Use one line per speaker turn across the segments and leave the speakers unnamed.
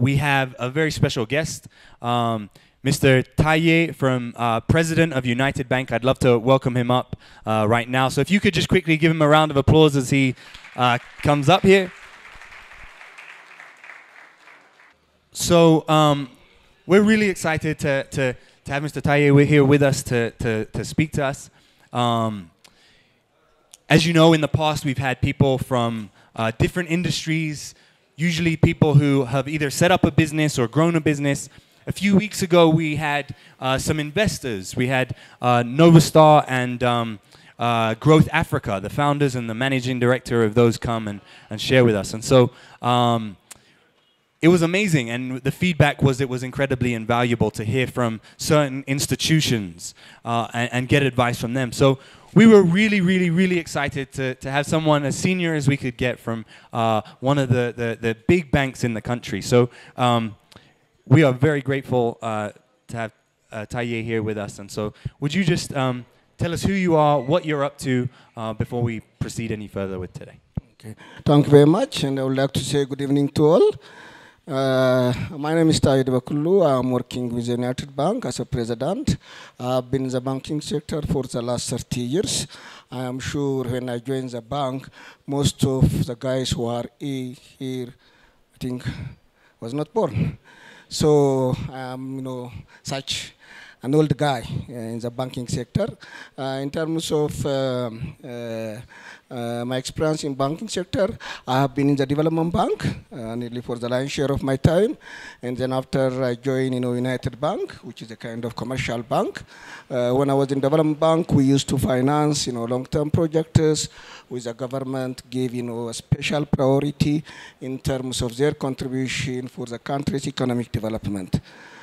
we have a very special guest, Mr. Taye from President of United Bank. I'd love to welcome him up right now. So if you could just quickly give him a round of applause as he comes up here. So we're really excited to have Mr. Taye here with us to speak to us. As you know, in the past, we've had people from different industries, usually people who have either set up a business or grown a business. A few weeks ago, we had some investors. We had Novastar and Growth Africa, the founders and the managing director of those come and share with us. And so it was amazing, and the feedback was it was incredibly invaluable to hear from certain institutions and get advice from them. So we were really excited to have someone as senior as we could get from one of the big banks in the country. So we are very grateful to have Taye here with us. And so would you just tell us who you are, what you're up to, before we proceed any further with today?
Okay. Thank you very much, and I would like to say good evening to all. My name is Taye Dibekulu. I'm working with United Bank as a president. I've been in the banking sector for the last 30 years. I am sure when I joined the bank, most of the guys who are here, I think, was not born. So I'm, such an old guy in the banking sector. In terms of my experience in banking sector, I have been in the development bank nearly for the lion's share of my time, and then after I joined United Bank, which is a kind of commercial bank. When I was in development bank, we used to finance long-term projects with the government, give a special priority in terms of their contribution for the country's economic development.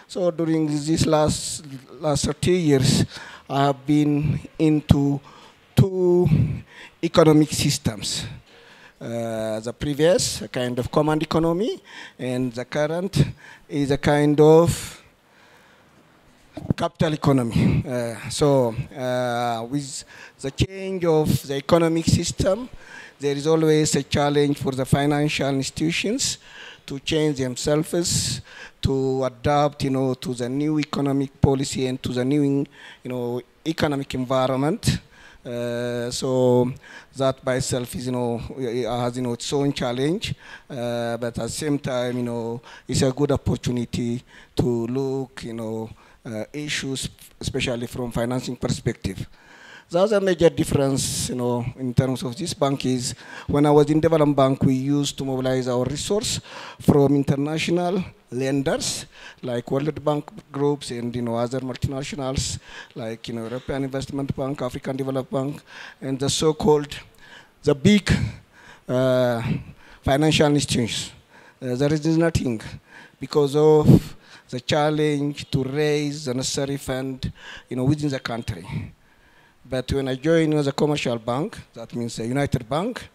So during these last 30 years, I have been into two economic systems. The previous, a kind of command economy, and the current is a kind of capital economy. With the change of the economic system, there is always a challenge for the financial institutions to change themselves, to adapt, to the new economic policy and to the new, economic environment. So that by itself is, has, its own challenge, but at the same time, it's a good opportunity to look, issues, especially from financing perspective. The other major difference, in terms of this bank is when I was in development bank, we used to mobilize our resource from international lenders like World Bank groups and other multinationals like European Investment Bank, African Development Bank, and the so-called the big financial institutions. There is nothing because of the challenge to raise the necessary fund within the country. But when I joined the commercial bank, that means the United Bank,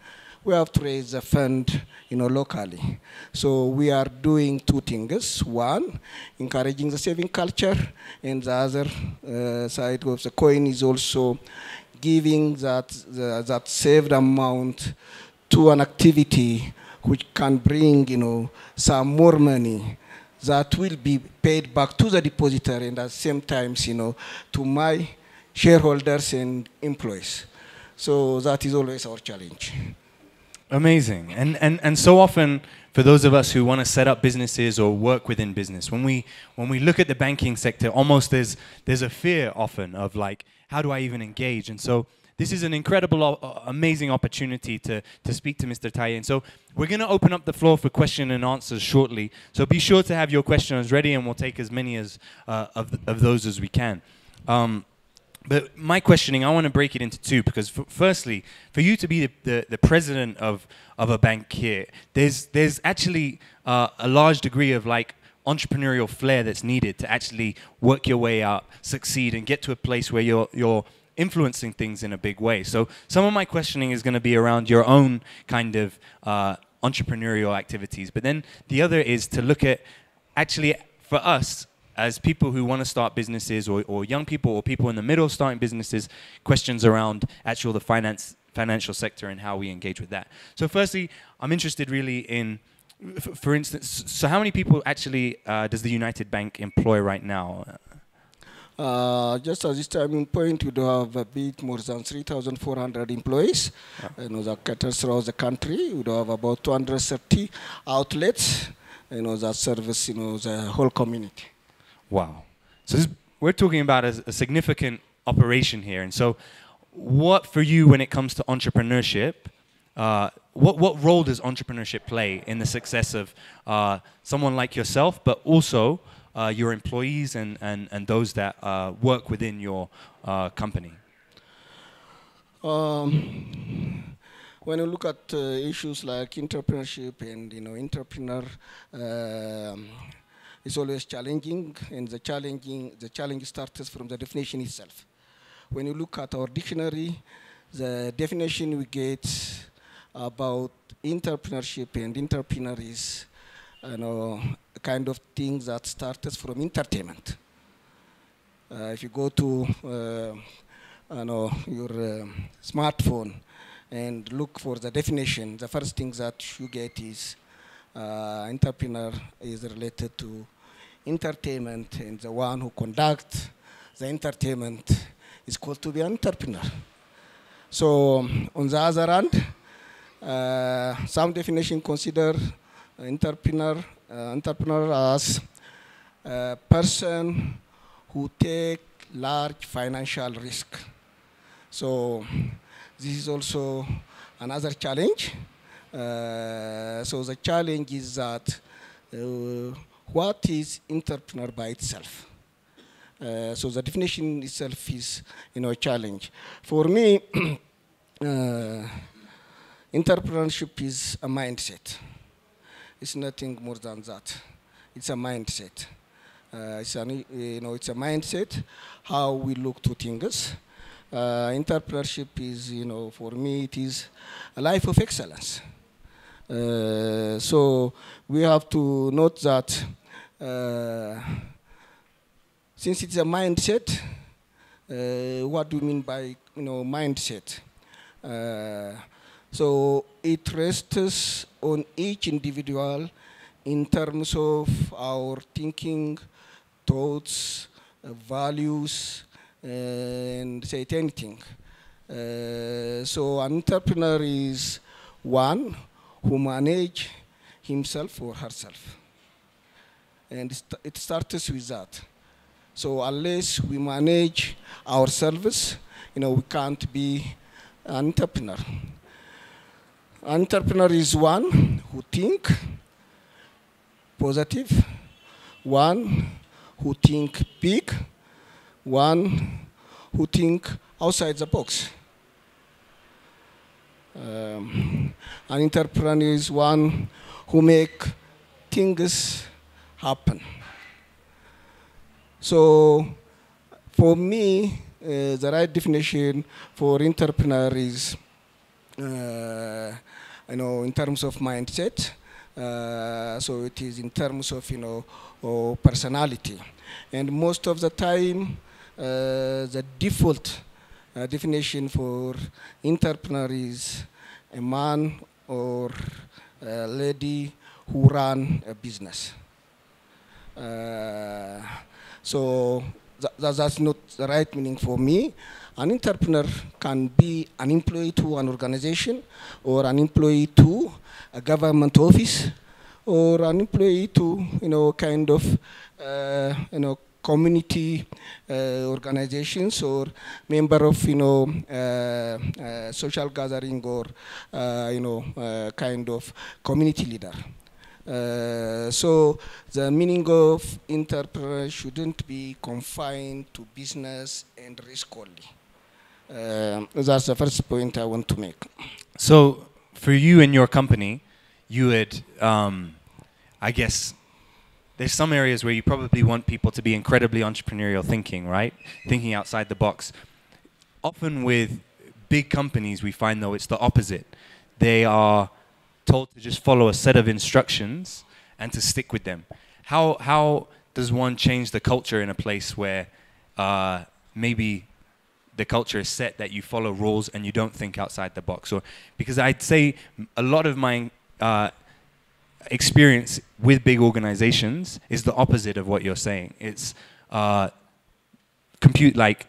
we have to raise the fund, locally. So we are doing two things. One, encouraging the saving culture, and the other side of the coin is also giving that saved amount to an activity which can bring, some more money that will be paid back to the depositor, and at the same time, to my shareholders and employees. So that is always our challenge.
Amazing. And so often, for those of us who want to set up businesses or work within business, when we look at the banking sector, almost there's a fear often of like, how do I even engage? And so this is an incredible, amazing opportunity to speak to Mr. Taye. And so we're going to open up the floor for question and answers shortly. So be sure to have your questions ready, and we'll take as many as of those as we can. But my questioning, I want to break it into two, because firstly, for you to be the president of a bank here, there's actually a large degree of like entrepreneurial flair that's needed to actually work your way up, succeed, and get to a place where you're influencing things in a big way. So some of my questioning is going to be around your own kind of entrepreneurial activities. But then the other is to look at, actually, for us, as people who want to start businesses, or young people or people in the middle starting businesses, questions around actual the financial sector and how we engage with that. So firstly, I'm interested really in For instance, so how many people actually does the United Bank employ right now?
Just at this time point, we do have a bit more than 3,400 employees. That caters throughout the country. We do have about 230 outlets, that service, the whole community.
Wow. So we're talking about a significant operation here. And so what for you when it comes to entrepreneurship, what role does entrepreneurship play in the success of someone like yourself, but also your employees and those that work within your company?
When you look at issues like entrepreneurship and entrepreneur, it's always challenging, and the challenge starts from the definition itself. When you look at our dictionary, the definition we get about entrepreneurship and entrepreneur is kind of things that starts from entertainment. If you go to your smartphone and look for the definition, the first thing that you get is entrepreneur is related to entertainment, and the one who conducts the entertainment is called to be an entrepreneur. So on the other hand, some definition consider entrepreneur as a person who take large financial risk. So this is also another challenge. So the challenge is that what is entrepreneur by itself? So the definition itself is, a challenge. For me, entrepreneurship is a mindset. It's nothing more than that. It's a mindset. It's a mindset how we look to things. Entrepreneurship is, for me, it is a life of excellence. So we have to note that since it's a mindset, what do we mean by mindset? So it rests on each individual in terms of our thinking, thoughts, values, and say anything. So an entrepreneur is one who manages himself or herself. And it starts with that. So unless we manage ourselves, we can't be an entrepreneur. An entrepreneur is one who think positive, one who think big, one who think outside the box. An entrepreneur is one who make things happen. So for me, the right definition for entrepreneur is, in terms of mindset. So it is in terms of, personality. And most of the time, the default definition for entrepreneur is a man or a lady who run a business. So that's not the right meaning for me. An entrepreneur can be an employee to an organization, or an employee to a government office, or an employee to kind of community organizations, or member of social gathering, or kind of community leader. So the meaning of entrepreneur shouldn't be confined to business and risk only. That's the first point I want to make.
So for you and your company, you would, I guess, there's some areas where you probably want people to be incredibly entrepreneurial thinking, right? Thinking outside the box. Often with big companies, we find, though, it's the opposite. They are told to just follow a set of instructions and to stick with them. How does one change the culture in a place where maybe the culture is set that you follow rules and you don't think outside the box? Or because I'd say a lot of my experience with big organizations is the opposite of what you're saying. It's compute like,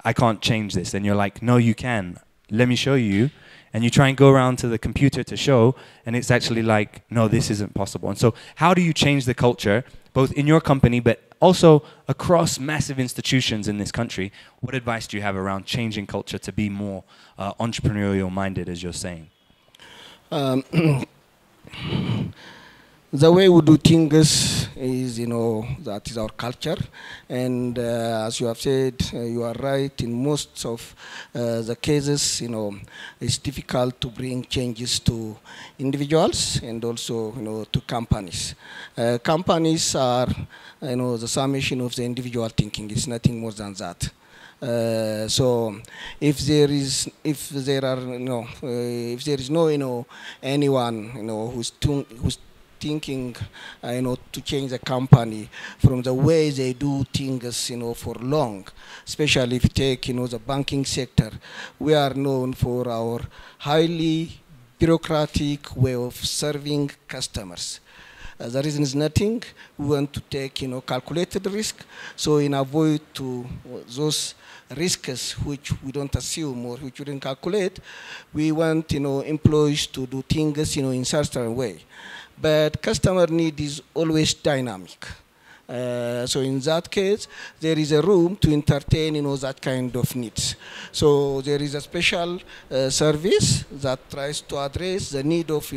I can't change this. And you're like, no, you can. Let me show you. And you try and go around to the computer to show, and it's actually like, no, this isn't possible. And so how do you change the culture, both in your company, but also across massive institutions in this country? What advice do you have around changing culture to be more entrepreneurial minded, as you're saying?
The way we do things is, that is our culture. And as you have said, you are right. In most of the cases, it's difficult to bring changes to individuals and also, to companies. Companies are, the summation of the individual thinking. It's nothing more than that. So if there is no anyone who's thinking to change the company from the way they do things for long, especially if you take the banking sector, we are known for our highly bureaucratic way of serving customers. The reason is nothing. We want to take calculated risk, so in avoid to those risks which we don't assume or which we didn't calculate, we want employees to do things in certain way. But customer need is always dynamic. So in that case, there is a room to entertain that kind of needs. So there is a special service that tries to address the need of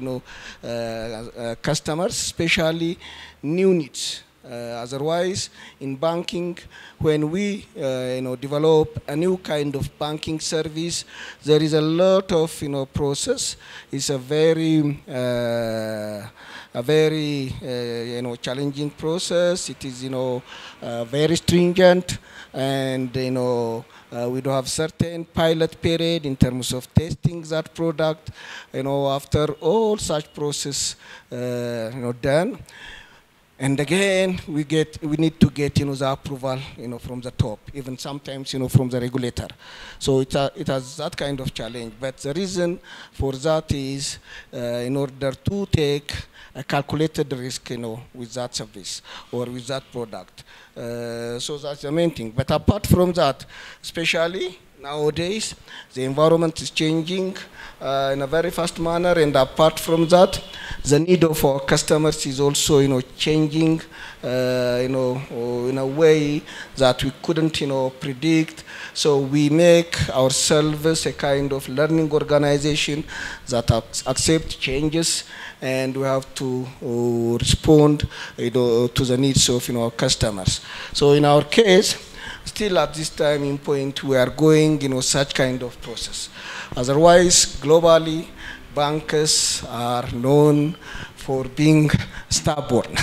customers, especially new needs. Otherwise, in banking, when we develop a new kind of banking service, there is a lot of process. It's a very challenging process. It is very stringent, and we do have certain pilot period in terms of testing that product. After all such process done. And again, we need to get the approval from the top, even sometimes from the regulator. So it has that kind of challenge. But the reason for that is in order to take a calculated risk with that service or with that product. So that's the main thing. But apart from that, especially nowadays, the environment is changing in a very fast manner, and apart from that, the need of our customers is also changing in a way that we couldn't predict. So we make ourselves a kind of learning organization that accept changes, and we have to respond to the needs of our customers. So in our case, still at this time in point, we are going such kind of process. Otherwise, globally, bankers are known for being stubborn.